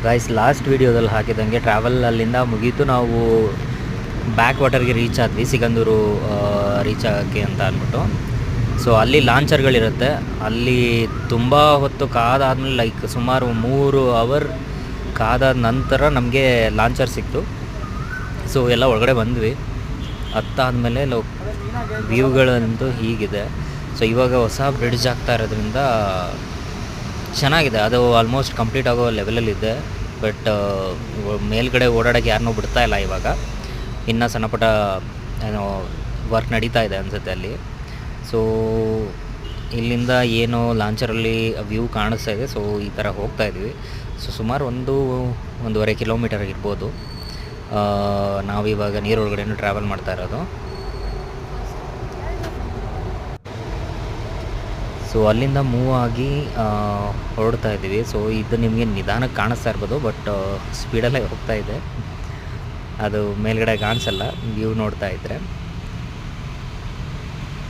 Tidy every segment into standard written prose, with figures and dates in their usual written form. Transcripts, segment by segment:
Guys last ವೀಡಿಯೋದಲ್ಲಿ ಹಾಕಿದಂಗೆ travel ಅಲ್ಲಿಂದ ಮುಗೀತು. ನಾವು ಬ್ಯಾಕ್ ವಾಟರ್ಗೆ ರೀಚ್ ಆದ್ವಿ, ಸಿಗಂದೂರು ರೀಚ್ ಆಗೋಕ್ಕೆ ಅಂತ ಅಂದ್ಬಿಟ್ಟು. ಸೊ ಅಲ್ಲಿ ಲಾಂಚರ್ಗಳಿರುತ್ತೆ. ಅಲ್ಲಿ ತುಂಬ ಹೊತ್ತು ಕಾದಾದ್ಮೇಲೆ ಲೈಕ್ ಸುಮಾರು 3 ಅವರ್ ಕಾದಾದ ನಂತರ ನಮಗೆ ಲಾಂಚರ್ ಸಿಕ್ತು. ಸೊ ಎಲ್ಲ ಒಳಗಡೆ ಬಂದ್ವಿ. ಹತ್ತಾದಮೇಲೆ ವ್ಯೂಗಳಂತೂ ಹೀಗಿದೆ. ಸೊ ಇವಾಗ ಹೊಸ ಬ್ರಿಡ್ಜ್ ಆಗ್ತಾ ಇರೋದ್ರಿಂದ ಚೆನ್ನಾಗಿದೆ. ಅದು ಆಲ್ಮೋಸ್ಟ್ ಕಂಪ್ಲೀಟ್ ಆಗೋ ಲೆವೆಲಲ್ಲಿದೆ. ಬಟ್ ಮೇಲ್ಗಡೆ ಓಡಾಡೋಕ್ಕೆ ಯಾರನ್ನೂ ಬಿಡ್ತಾ ಇಲ್ಲ ಇವಾಗ. ಇನ್ನೂ ಸಣ್ಣ ಪುಟ್ಟ ಏನೋ ವರ್ಕ್ ನಡೀತಾ ಇದೆ ಅನಿಸುತ್ತೆ ಅಲ್ಲಿ. ಸೊ ಇಲ್ಲಿಂದ ಏನು ಲಾಂಚರಲ್ಲಿ ವ್ಯೂ ಕಾಣಿಸ್ತಾ ಇದೆ. ಸೊ ಈ ಥರ ಹೋಗ್ತಾ ಇದ್ವಿ. ಸೊ ಸುಮಾರು 1-1.5 ಕಿಲೋಮೀಟರ್ ಇರ್ಬೋದು. ನಾವಿವಾಗ ನೀರೊಳಗಡೆನೂ ಟ್ರಾವೆಲ್ ಮಾಡ್ತಾ ಇರೋದು. ಸೊ ಅಲ್ಲಿಂದ ಮೂವ್ ಆಗಿ ಹೊರಡ್ತಾ ಇದ್ದೀವಿ. ಸೊ ಇದು ನಿಮಗೆ ನಿಧಾನಕ್ಕೆ ಕಾಣಿಸ್ತಾ ಇರ್ಬೋದು, ಬಟ್ ಸ್ಪೀಡಲ್ಲೇ ಹೋಗ್ತಾ ಇದೆ. ಅದು ಮೇಲ್ಗಡೆ ಕಾಣಿಸಲ್ಲ, ವ್ಯೂ ನೋಡ್ತಾ ಇದ್ದರೆ.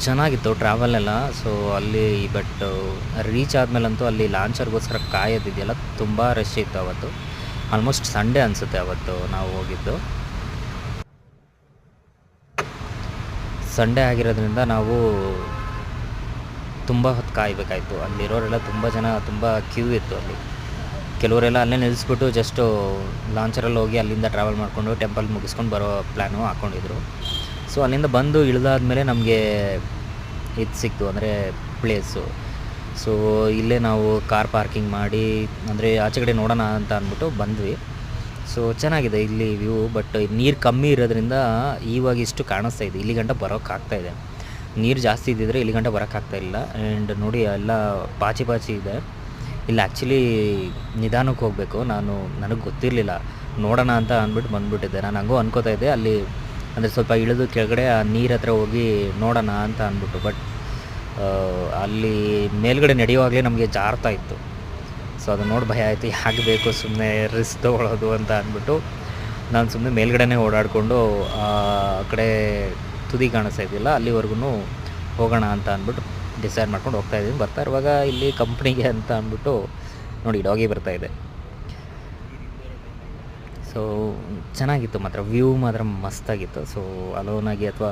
ಚೆನ್ನಾಗಿತ್ತು ಟ್ರಾವೆಲೆಲ್ಲ. ಸೊ ಅಲ್ಲಿ ಬಟ್ ರೀಚ್ ಆದಮೇಲಂತೂ ಅಲ್ಲಿ ಲಾಂಚರ್ಗೋಸ್ಕರ ಕಾಯೋದಿದೆಯಲ್ಲ, ತುಂಬ ರಶ್ ಇತ್ತು ಅವತ್ತು. ಆಲ್ಮೋಸ್ಟ್ ಸಂಡೇ ಅನಿಸುತ್ತೆ ಅವತ್ತು ನಾವು ಹೋಗಿದ್ದು. ಸಂಡೇ ಆಗಿರೋದ್ರಿಂದ ನಾವು ತುಂಬ ಹೊತ್ತು ಕಾಯಬೇಕಾಯಿತು. ಅಲ್ಲಿರೋರೆಲ್ಲ ತುಂಬ ಜನ, ತುಂಬ ಕ್ಯೂ ಇತ್ತು ಅಲ್ಲಿ. ಕೆಲವರೆಲ್ಲ ಅಲ್ಲೇ ನಿಲ್ಲಿಸ್ಬಿಟ್ಟು ಜಸ್ಟು ಲಾಂಚರಲ್ಲಿ ಹೋಗಿ ಅಲ್ಲಿಂದ ಟ್ರಾವೆಲ್ ಮಾಡಿಕೊಂಡು ಟೆಂಪಲ್ ಮುಗಿಸ್ಕೊಂಡು ಬರೋ ಪ್ಲ್ಯಾನು ಹಾಕ್ಕೊಂಡಿದ್ರು. ಸೊ ಅಲ್ಲಿಂದ ಬಂದು ಇಳಿದಾದ್ಮೇಲೆ ನಮಗೆ ಇದು ಸಿಕ್ತು, ಅಂದರೆ ಪ್ಲೇಸು. ಸೊ ಇಲ್ಲೇ ನಾವು ಕಾರ್ ಪಾರ್ಕಿಂಗ್ ಮಾಡಿ, ಅಂದರೆ ಆಚೆ ಕಡೆ ನೋಡೋಣ ಅಂತ ಅಂದ್ಬಿಟ್ಟು ಬಂದ್ವಿ. ಸೊ ಚೆನ್ನಾಗಿದೆ ಇಲ್ಲಿ ವ್ಯೂ. ಬಟ್ ನೀರು ಕಮ್ಮಿ ಇರೋದ್ರಿಂದ ಇವಾಗ ಇಷ್ಟು ಕಾಣಿಸ್ತಾ ಇದೆ. ಇಲ್ಲಿ ಗಂಟ ಬರೋಕ್ಕಾಗ್ತಾಯಿದೆ. ನೀರು ಜಾಸ್ತಿ ಇದ್ದಿದ್ರೆ ಇಲ್ಲಿ ಗಂಟ ಬರೋಕ್ಕಾಗ್ತಾಯಿಲ್ಲ. ಆ್ಯಂಡ್ ನೋಡಿ ಎಲ್ಲ ಪಾಚಿ ಇದೆ. ಇಲ್ಲಿ ಆ್ಯಕ್ಚುಲಿ ನಿಧಾನಕ್ಕೆ ಹೋಗಬೇಕು. ನನಗೆ ಗೊತ್ತಿರಲಿಲ್ಲ, ನೋಡೋಣ ಅಂತ ಅಂದ್ಬಿಟ್ಟು ಬಂದುಬಿಟ್ಟಿದ್ದೆ. ನಾನು ಹಂಗೂ ಅನ್ಕೋತಾ ಇದ್ದೆ ಅಲ್ಲಿ, ಅಂದರೆ ಸ್ವಲ್ಪ ಇಳಿದು ಕೆಳಗಡೆ ಆ ನೀರು ಹತ್ರ ಹೋಗಿ ನೋಡೋಣ ಅಂತ ಅಂದ್ಬಿಟ್ಟು. ಬಟ್ ಅಲ್ಲಿ ಮೇಲ್ಗಡೆ ನಡೆಯುವಾಗಲೇ ನಮಗೆ ಜಾರ್ತಾ ಇತ್ತು. ಸೊ ಅದು ನೋಡಿ ಭಯ ಆಯಿತು. ಯಾಕೆ ಬೇಕು ಸುಮ್ಮನೆ ರಿಸ್ಕ್ ತೊಗೊಳ್ಳೋದು ಅಂತ ಅಂದ್ಬಿಟ್ಟು ನಾನು ಸುಮ್ಮನೆ ಮೇಲ್ಗಡೆನೇ ಓಡಾಡಿಕೊಂಡು ಆ ಕಡೆ ತುದಿ ಕಾಣಿಸ್ತಾ ಇದ್ದಿಲ್ಲ ಅಲ್ಲಿವರೆಗೂ ಹೋಗೋಣ ಅಂತ ಅಂದ್ಬಿಟ್ಟು ಡಿಸೈಡ್ ಮಾಡ್ಕೊಂಡು ಹೋಗ್ತಾಯಿದ್ದೀನಿ. ಬರ್ತಾ ಇರುವಾಗ ಇಲ್ಲಿ ಕಂಪ್ನಿಗೆ ಅಂತ ಅಂದ್ಬಿಟ್ಟು ನೋಡಿ ಡಾಗಿ ಬರ್ತಾಯಿದೆ. ಸೊ ಚೆನ್ನಾಗಿತ್ತು ಮಾತ್ರ, ವ್ಯೂ ಮಾತ್ರ ಮಸ್ತಾಗಿತ್ತು. ಸೊ ಅಲೋನಾಗಿ ಅಥವಾ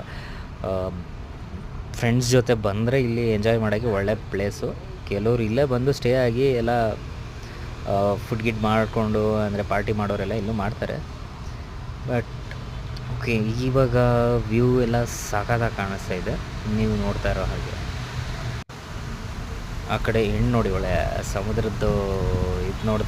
ಫ್ರೆಂಡ್ಸ್ ಜೊತೆ ಬಂದರೆ ಇಲ್ಲಿ ಎಂಜಾಯ್ ಮಾಡೋಕ್ಕೆ ಒಳ್ಳೆ ಪ್ಲೇಸು. ಕೆಲವರು ಇಲ್ಲೇ ಬಂದು ಸ್ಟೇ ಆಗಿ ಎಲ್ಲ ಫುಡ್ ಗಿಡ್ ಮಾಡಿಕೊಂಡು, ಅಂದರೆ ಪಾರ್ಟಿ ಮಾಡೋರೆಲ್ಲ ಇಲ್ಲೂ ಮಾಡ್ತಾರೆ. ಬಟ್ ಓಕೆ, ಇವಾಗ ವ್ಯೂ ಎಲ್ಲ ಸಾಕಾಗಿ ಕಾಣಿಸ್ತಾ ಇದೆ, ನೀವು ನೋಡ್ತಾ ಇರೋ ಹಾಗೆ. ಆ ಕಡೆ ಹೆಣ್ಣು ನೋಡಿ, ಒಳ್ಳೆ ಸಮುದ್ರದ್ದು ಇದು ನೋಡ್ತಾ